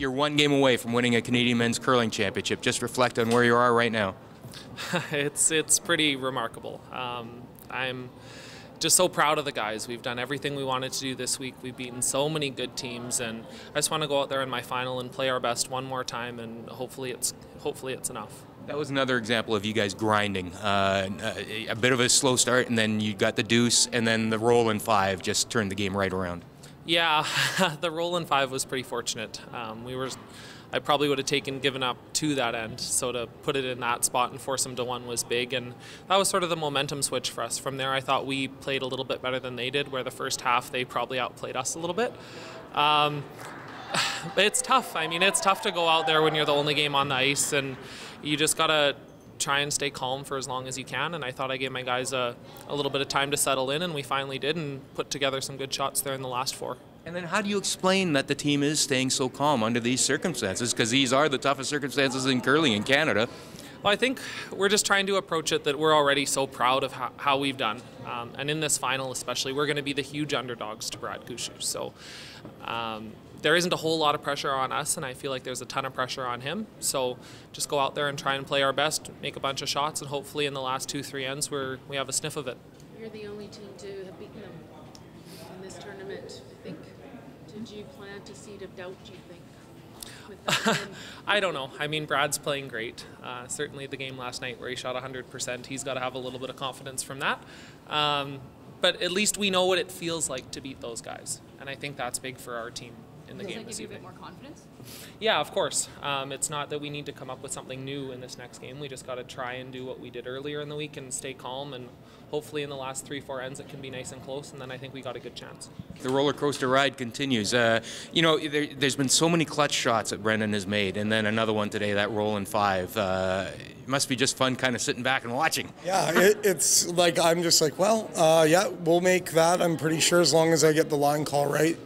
You're one game away from winning a Canadian Men's Curling Championship. Just reflect on where you are right now. It's pretty remarkable. I'm just so proud of the guys. We've done everything we wanted to do this week. We've beaten so many good teams, and I just want to go out there in my final and play our best one more time, and hopefully it's enough. That was another example of you guys grinding. A bit of a slow start, and then you got the deuce, and then the roll in 5 just turned the game right around. Yeah, the roll in 5 was pretty fortunate. I probably would have given up to that end, so to put it in that spot and force them to 1 was big, and that was sort of the momentum switch for us. From there, I thought we played a little bit better than they did, where the first half they probably outplayed us a little bit. But it's tough. I mean, it's tough to go out there when you're the only game on the ice, and you just got to try and stay calm for as long as you can, and I thought I gave my guys a little bit of time to settle in, and we finally did and put together some good shots there in the last 4. And then how do you explain that the team is staying so calm under these circumstances? Because these are the toughest circumstances in curling in Canada. Well, I think we're just trying to approach it that we're already so proud of how we've done. And in this final especially, we're going to be the huge underdogs to Brad Kushu. So there isn't a whole lot of pressure on us, and I feel like there's a ton of pressure on him. So just go out there and try and play our best, make a bunch of shots, and hopefully in the last 2-3 ends we have a sniff of it. You're the only team to have beaten them in this tournament, I think. Did you plant a seed of doubt, do you think? I don't know. I mean, Brad's playing great. Certainly the game last night where he shot 100%, he's got to have a little bit of confidence from that. But at least we know what it feels like to beat those guys. And I think that's big for our team in the game this evening. Does that give you a bit more confidence? Yeah, of course. It's not that we need to come up with something new in this next game. We just got to try and do what we did earlier in the week and stay calm, and hopefully in the last 3-4 ends it can be nice and close, and then I think we got a good chance. The roller coaster ride continues. You know, there's been so many clutch shots that Brendan has made, and then another one today, that roll in 5. It must be just fun kind of sitting back and watching. Yeah, it's like, I'm just like, well, yeah, we'll make that, I'm pretty sure, as long as I get the line call right.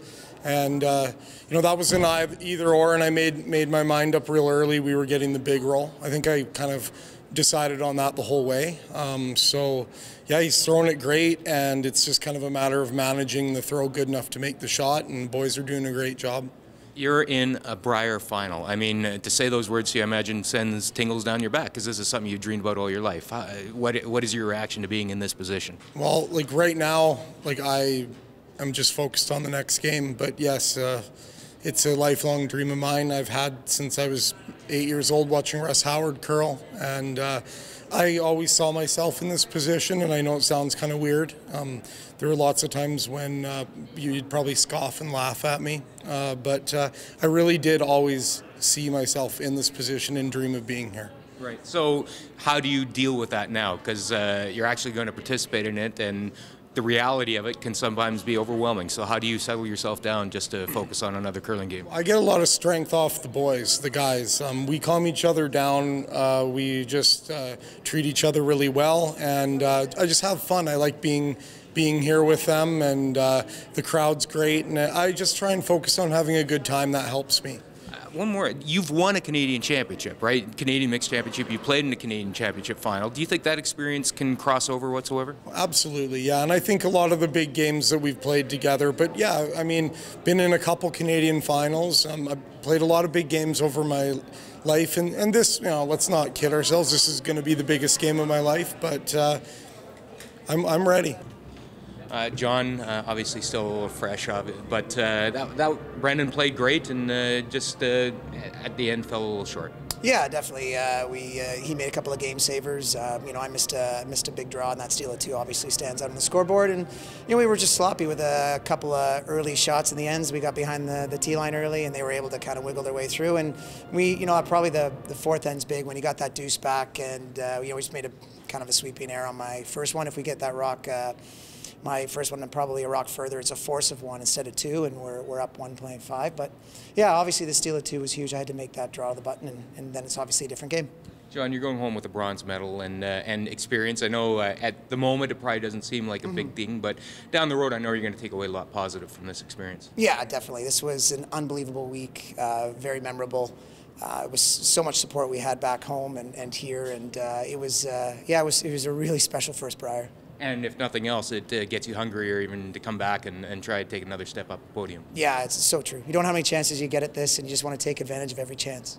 And, you know, that was an either or, and I made my mind up real early. We were getting the big roll. I think I kind of decided on that the whole way. So, yeah, he's throwing it great, and it's just kind of a matter of managing the throw good enough to make the shot, and the boys are doing a great job. You're in a Brier final. I mean, to say those words to you, I imagine sends tingles down your back, because this is something you've dreamed about all your life. What is your reaction to being in this position? Well, like right now, like I'm just focused on the next game, but yes, it's a lifelong dream of mine. I've had since I was 8 years old watching Russ Howard curl, and I always saw myself in this position, and I know it sounds kind of weird. There were lots of times when you'd probably scoff and laugh at me, but I really did always see myself in this position and dream of being here. Right. So how do you deal with that now? Because you're actually going to participate in it, and the reality of it can sometimes be overwhelming. So how do you settle yourself down just to focus on another curling game? I get a lot of strength off the boys, the guys. We calm each other down. We just treat each other really well, and I just have fun. I like being here with them, and the crowd's great, and I just try and focus on having a good time. That helps me. One more. You've won a Canadian championship, right? Canadian Mixed Championship. You played in the Canadian Championship final. Do you think that experience can cross over whatsoever? Absolutely, yeah. And I think a lot of the big games that we've played together, but yeah, I mean, been in a couple Canadian finals. I've played a lot of big games over my life, and this, you know, let's not kid ourselves. This is going to be the biggest game of my life, but I'm ready. John, obviously still a little fresh of it, but that Brendan played great, and just at the end fell a little short. Yeah, definitely. He made a couple of game savers. You know, I missed a big draw, and that steal of 2 obviously stands out on the scoreboard. And you know, we were just sloppy with a couple of early shots in the ends. We got behind the tee line early, and they were able to kind of wiggle their way through. And we, you know, probably the 4th end's big when he got that deuce back, and you know, we just made a kind of a sweeping error on my first one. If we get that rock. My first one, and probably a rock further, it's a force of 1 instead of 2, and we're up 1.5. But yeah, obviously the steal of 2 was huge. I had to make that draw of the button, and then it's obviously a different game. John, you're going home with a bronze medal and experience. I know at the moment it probably doesn't seem like a big thing, but down the road I know you're going to take away a lot positive from this experience. Yeah, definitely. This was an unbelievable week, very memorable. It was so much support we had back home and here, and it was a really special first Brier. And if nothing else, it gets you hungrier even to come back and try to take another step up the podium. Yeah, it's so true. You don't know how many chances you get at this, and you just want to take advantage of every chance.